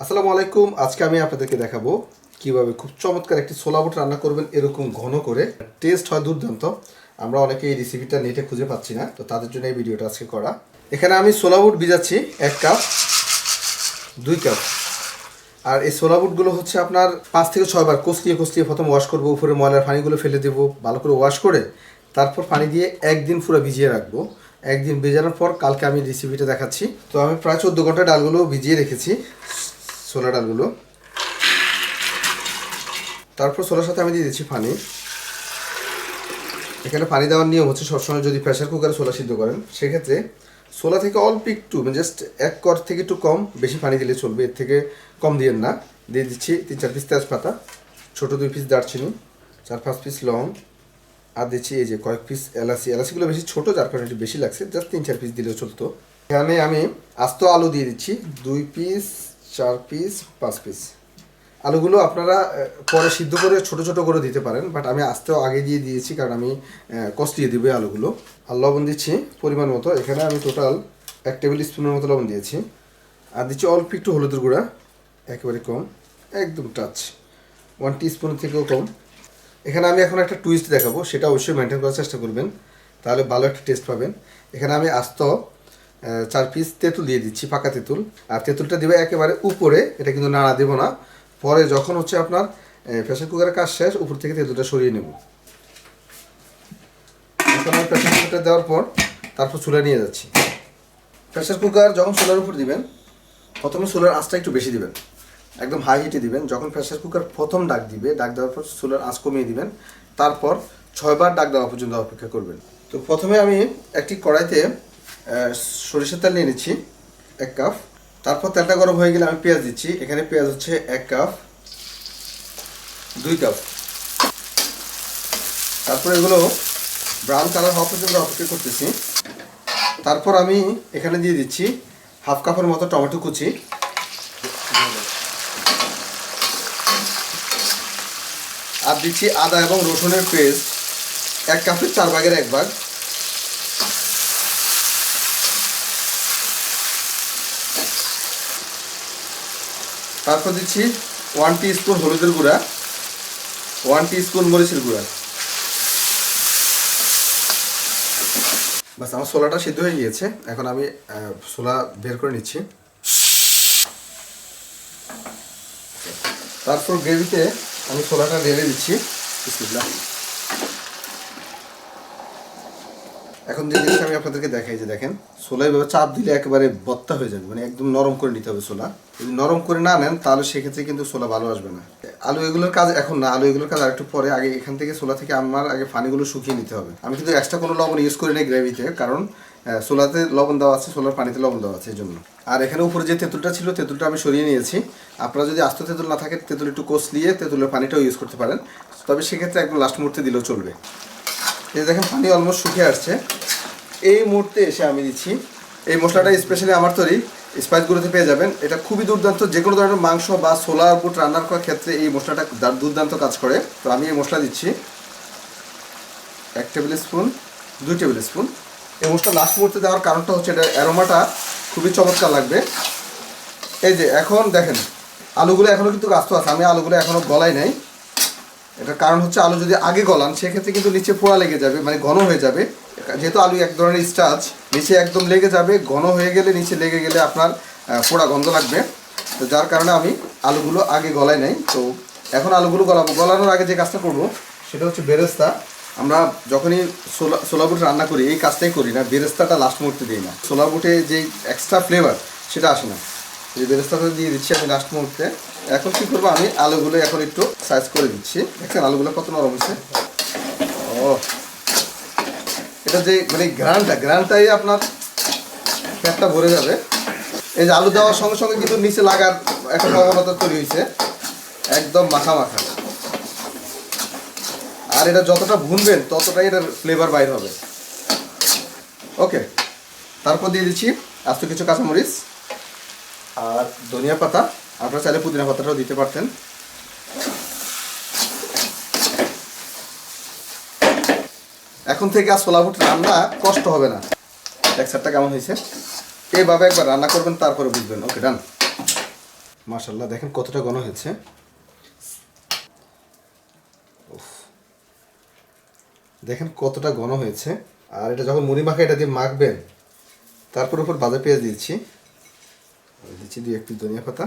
আসসালামু আলাইকুম। আজকে আমি আপনাদেরকে দেখাবো কিভাবে খুব চমৎকার একটি ছোলা বুট রান্না করবেন এরকম ঘন করে। টেস্ট হয় দুর্দান্ত। আমরা অনেকে এই রেসিপিটা নেটে খুঁজে পাচ্ছি না, তো তাদের জন্য এই ভিডিওটা আজকে করা। এখানে আমি ছোলা বুট ভিজাচ্ছি 1 কাপ, 2 কাপ। আর এই ছোলা বুটগুলো হচ্ছে আপনার 5 থেকে 6 বার কষলিয়ে কষলিয়ে প্রথম ওয়াশ করবো, উপরে ময়লার পানিগুলো ফেলে দেবো, ভালো করে ওয়াশ করে তারপর পানি দিয়ে একদিন পুরো ভিজিয়ে রাখবো। একদিন ভেজানোর পর কালকে আমি রেসিপিটা দেখাচ্ছি। তো আমি প্রায় 14 ঘন্টা ডালগুলো ভিজিয়ে রেখেছি, ছোলা ডালগুলো। তারপর ছোলার সাথে আমি দিয়ে দিচ্ছি পানি। এখানে পানি দেওয়ার নিয়ম হচ্ছে সবসময় যদি প্রেশার কুকারে ছোলা সিদ্ধ করেন সেক্ষেত্রে ছোলা থেকে অল্প একটু জাস্ট 1 কর থেকে একটু কম, বেশি পানি দিলে চলবে, এর থেকে কম দিয়েন না। দিয়ে দিচ্ছি 3-4 পিস তেজপাতা, ছোটো 2 পিস দারচিনি, 4-5 পিস লং, আর দিচ্ছি এই যে কয়েক পিস এলাচি। এলাচিগুলো বেশি ছোটো, যার কারণে একটু বেশি লাগছে, জাস্ট 3-4 পিস দিলেও চলতো। এখানে আমি আস্ত আলু দিয়ে দিচ্ছি 2 পিস, 4 পিস, 5 পিস। আলুগুলো আপনারা পরে সিদ্ধ করে ছোট ছোট করে দিতে পারেন, বাট আমি আস্তেও আগে দিয়ে দিয়েছি কারণ আমি কষলিয়ে দিব আলুগুলো। আর লবণ দিচ্ছি পরিমাণ মতো। এখানে আমি টোটাল 1 টেবিল স্পুনের মতো লবণ দিয়েছি। আর দিচ্ছি অল্প একটু হলুদের গুঁড়া, একেবারে কম, একদম টাচ, 1 টিস্পুনের থেকেও কম। এখানে আমি এখন একটা টুইস্ট দেখাবো, সেটা অবশ্যই মেনটেন করার চেষ্টা করবেন, তাহলে ভালো একটা টেস্ট পাবেন। এখানে আমি আস্ত 4 পিস তেঁতুল দিয়ে দিচ্ছি, পাকা তেঁতুল। আর তেঁতুলটা দেবে একেবারে উপরে, এটা কিন্তু নাড়া দেবো না। পরে যখন হচ্ছে আপনার প্রেসার কুকারের কাজ শেষ, উপর থেকে তেঁতুলটা সরিয়ে নেব। এখন আমি প্রেসার কুকারটা দেওয়ার পর তারপর চুলা নিয়ে যাচ্ছি। প্রেসার কুকার যখন চুলার উপর দিবেন, প্রথমে চুলার আঁচটা একটু বেশি দিবেন, একদম হাই হিটে দিবেন। যখন প্রেসার কুকার প্রথম ডাক দিবে, ডাক দেওয়ার পর চুলার আঁচ কমিয়ে দিবেন। তারপর 6 বার ডাক দেওয়া পর্যন্ত অপেক্ষা করবেন। তো প্রথমে আমি একটি কড়াইতে সরিষার তেল নিয়ে নিচ্ছি 1 কাপ। তারপর তেলটা গরম হয়ে গেলে আমি পেঁয়াজ দিচ্ছি। এখানে পেঁয়াজ হচ্ছে 1 কাপ, 2 কাপ। তারপর এগুলো ব্রাউন কালার হওয়া পর্যন্ত অপেক্ষা করতেছি। তারপর আমি এখানে দিয়ে দিচ্ছি 1/2 কাপের মতো টমেটো কুচি, আর দিচ্ছি আদা এবং রসুনের পেস্ট 1 কাপের 4 ভাগের 1 ভাগ। তারপর দিচ্ছি 1 টিস্পুন হলুদের গুঁড়া, 1 টিস্পুন মরিচের গুঁড়া। বাস, আমার ছোলাটা সিদ্ধ হয়ে গিয়েছে। এখন আমি ছোলা বের করে নিচ্ছি। তারপর গ্রেভিতে আমি ছোলাটা ঢেলে দিচ্ছি। বিসমিল্লাহ। এখন যে জিনিসটা আমি আপনাদেরকে দেখাই, যে দেখেন ছোলা এভাবে চাপ দিলে একেবারে বত্তা হয়ে যাবে, মানে একদম নরম করে নিতে হবে ছোলা। যদি নরম করে না নেন তাহলে সেক্ষেত্রে কিন্তু ছোলা ভালো আসবে না। আলু এগুলোর কাজ এখন না, আলু এগুলোর কাজ আরেকটু পরে। আগে এখান থেকে ছোলা থেকে আমার আগে পানিগুলো শুকিয়ে নিতে হবে। আমি কিন্তু এক্সট্রা কোনো লবণ ইউজ করি না গ্রেভিতে, কারণ ছোলাতে লবণ দেওয়া আছে, ছোলার পানিতে লবণ দেওয়া আছে, এই জন্য। আর এখানে উপরে যে তেঁতুলটা ছিল, তেঁতুলটা আমি সরিয়ে নিয়েছি। আপনারা যদি আস্ত তেঁতুল না থাকে, তেঁতুল একটু কষলিয়ে তেঁতুলের পানিটাও ইউজ করতে পারেন, তবে সেক্ষেত্রে একদম লাস্ট মুহূর্তে দিলেও চলবে। এই দেখেন পানি অলমোস্ট শুকিয়ে আসছে। এই মুহূর্তে এসে আমি দিচ্ছি এই মশলাটা, স্পেশালি আমার তৈরি স্পাইসগুলোতে পেয়ে যাবেন। এটা খুবই দুর্দান্ত, যে কোনো ধরনের মাংস বা ছোলা বুট রান্নার করার ক্ষেত্রে এই মশলাটা দুর্দান্ত কাজ করে। তো আমি এই মশলা দিচ্ছি 1 টেবিল স্পুন, 2 টেবিল স্পুন। এই মশলা লাস্ট মুহূর্তে দেওয়ার কারণটা হচ্ছে এটা অ্যারোমাটা খুবই চমৎকার লাগবে। এই যে এখন দেখেন আলুগুলো এখনও কিন্তু আস্ত আছে, আমি আলুগুলো এখনও গলাই নাই। এটার কারণ হচ্ছে আলু যদি আগে গলান সেক্ষেত্রে কিন্তু নিচে পোড়া লেগে যাবে, মানে ঘন হয়ে যাবে। যেহেতু আলু এক ধরনের স্টার্চ, নিচে একদম লেগে যাবে। ঘন হয়ে গেলে, নিচে লেগে গেলে আপনার পোড়া গন্ধ লাগবে। তো যার কারণে আমি আলুগুলো আগে গলাই নাই। তো এখন আলুগুলো গলাবো। গলানোর আগে যে কাজটা করবো সেটা হচ্ছে বেরেস্তা। আমরা যখনই ছোলা বুট রান্না করি এই কাজটাই করি না, বেরেস্তাটা লাস্ট মুহূর্তে দিই না। ছোলা বুটে যে এক্সট্রা ফ্লেভার সেটা আসে না। এই বেরেস্তাটা দিয়ে দিচ্ছি আমি লাস্ট মুহূর্তে। এখন কী করবো, আমি আলুগুলো এখন একটু সাইজ করে দিচ্ছি। দেখছেন আলুগুলো কত নরম হয়েছে। ও, এটা যে মানে গ্রানটাই আপনার পেটটা ভরে যাবে। এই যে আলু দেওয়ার সঙ্গে সঙ্গে কিন্তু নিচে লাগার একটা প্রবণতা তৈরি হয়েছে, একদম মাখা মাখা। আর এটা যতটা ভুনবেন ততটাই এটার ফ্লেভার বাইর হবে। ওকে, তারপর দিয়ে দিচ্ছি আস্ত কিছু কাঁচামরিচ আর ধনিয়া পাতা। আপনারা চাইলে পুদিনা পাতাটাও দিতে পারতেন। এখন থেকে আর ছোলা বুট রান্না কষ্ট হবে না। টেক্সচারটা কেমন হয়েছে এইভাবে একবার রান্না করবেন, তারপরে বুঝবেন। ওকে, ডান। মাশাআল্লাহ দেখেন কতটা ঘন হয়েছে। উফ, দেখেন কতটা ঘন হয়েছে। আর এটা যখন মুড়ি মাখা এটা দিয়ে মাখবেন, তারপর উপর ভাজা পেঁয়াজ দিচ্ছি, দিচ্ছি 2 এক পিস ধনিয়া পাতা।